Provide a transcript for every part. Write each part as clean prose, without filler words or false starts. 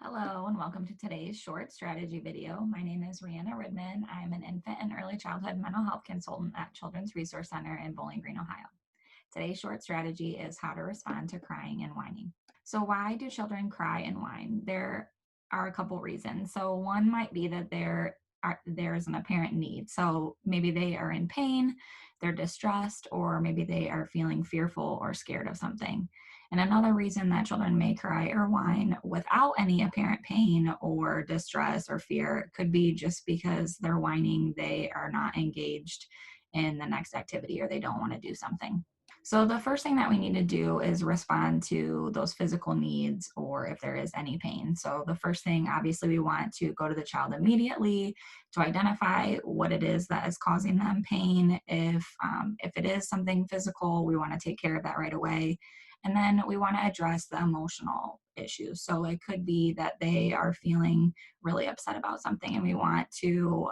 Hello and welcome to today's short strategy video. My name is Rihanna Ridman. I'm an infant and early childhood mental health consultant at Children's Resource Center in Bowling Green, Ohio. Today's short strategy is how to respond to crying and whining. So why do children cry and whine? There are a couple reasons. So one might be that there's an apparent need. So maybe they are in pain, they're distressed, or maybe they are feeling fearful or scared of something. And another reason that children may cry or whine without any apparent pain or distress or fear could be just because they're whining, they are not engaged in the next activity or they don't want to do something. So the first thing that we need to do is respond to those physical needs or if there is any pain. So the first thing, obviously, we want to go to the child immediately to identify what it is that is causing them pain. If it is something physical, we want to take care of that right away. And then we want to address the emotional issues. So it could be that they are feeling really upset about something and we want to,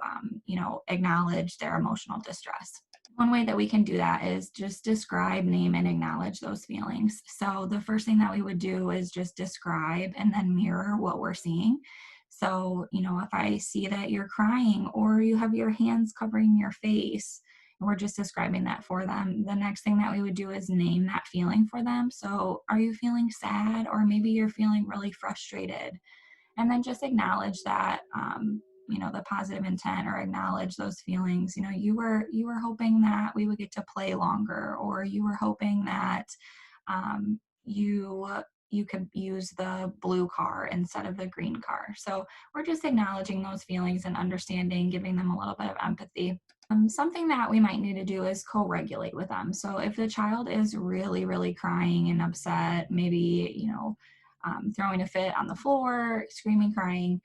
acknowledge their emotional distress. One way that we can do that is just describe, name, and acknowledge those feelings. So the first thing that we would do is just describe and then mirror what we're seeing. So, if I see that you're crying or you have your hands covering your face, and we're just describing that for them, the next thing that we would do is name that feeling for them. So, are you feeling sad? Or maybe you're feeling really frustrated, and then just acknowledge that, the positive intent, or acknowledge those feelings. You were hoping that we would get to play longer, or you were hoping that you could use the blue car instead of the green car. So we're just acknowledging those feelings and understanding, giving them a little bit of empathy. Something that we might need to do is co-regulate with them. So if the child is really, really crying and upset, maybe, throwing a fit on the floor, screaming, crying,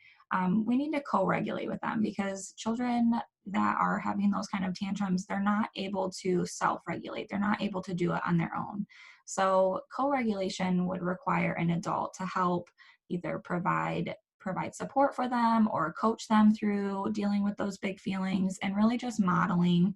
we need to co-regulate with them, because children that are having those kind of tantrums, they're not able to self-regulate. They're not able to do it on their own. So co-regulation would require an adult to help either provide support for them or coach them through dealing with those big feelings, and really just modeling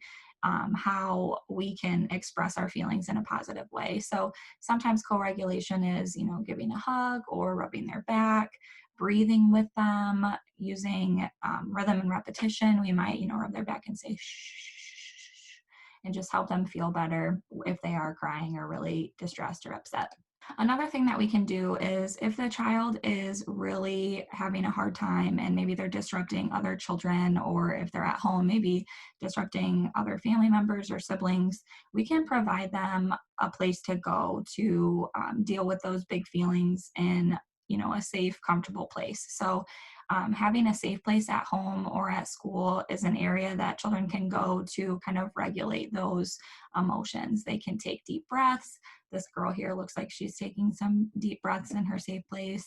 how we can express our feelings in a positive way. So sometimes co-regulation is, giving a hug or rubbing their back, breathing with them, using rhythm and repetition. We might, rub their back and say shh, and just help them feel better if they are crying or really distressed or upset. Another thing that we can do is, if the child is really having a hard time and maybe they're disrupting other children, or if they're at home, maybe disrupting other family members or siblings, we can provide them a place to go to deal with those big feelings in, a safe, comfortable place. So having a safe place at home or at school is an area that children can go to kind of regulate those emotions. They can take deep breaths. This girl here looks like she's taking some deep breaths in her safe place.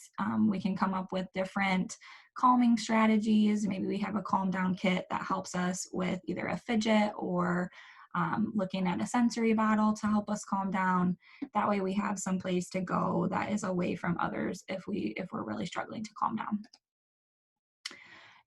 We can come up with different calming strategies. Maybe we have a calm down kit that helps us with either a fidget or looking at a sensory bottle to help us calm down. That way we have some place to go that is away from others if we're really struggling to calm down.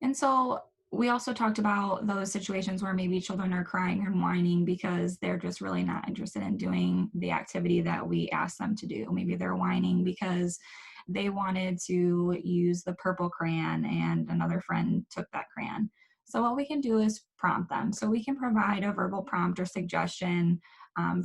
And so we also talked about those situations where maybe children are crying and whining because they're just really not interested in doing the activity that we asked them to do. Maybe they're whining because they wanted to use the purple crayon and another friend took that crayon. So what we can do is prompt them. So we can provide a verbal prompt or suggestion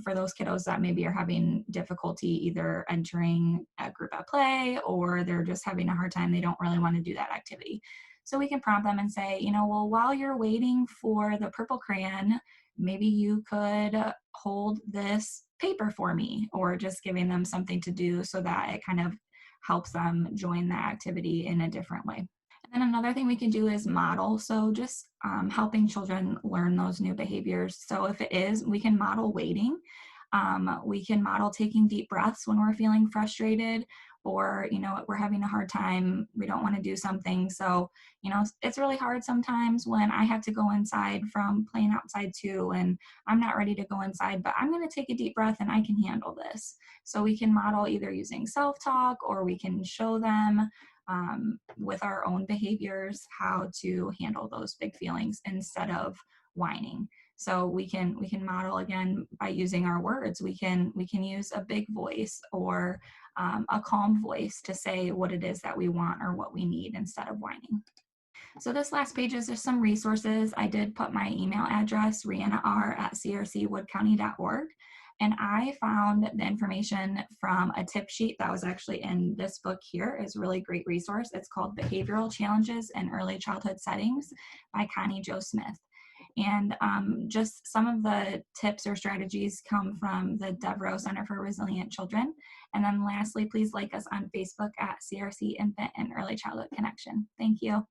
for those kiddos that maybe are having difficulty either entering a group at play, or they're just having a hard time. They don't really want to do that activity. So we can prompt them and say, well, while you're waiting for the purple crayon, maybe you could hold this paper for me, or just giving them something to do so that it kind of helps them join that activity in a different way. And then another thing we can do is model. So just helping children learn those new behaviors. So if it is, we can model waiting. We can model taking deep breaths when we're feeling frustrated, or, we're having a hard time, we don't want to do something. So, it's really hard sometimes when I have to go inside from playing outside too, and I'm not ready to go inside, but I'm going to take a deep breath and I can handle this. So we can model either using self-talk, or we can show them with our own behaviors how to handle those big feelings instead of whining. So we can model again by using our words. We can use a big voice or a calm voice to say what it is that we want or what we need instead of whining. So this last page is just some resources. I did put my email address, rihannar@crcwoodcounty.org. And I found the information from a tip sheet that was actually in this book here. Is a really great resource. It's called Behavioral Challenges in Early Childhood Settings by Connie Jo Smith. And just some of the tips or strategies come from the Devereaux Center for Resilient Children. And then lastly, please like us on Facebook at CRC Infant and Early Childhood Connection. Thank you.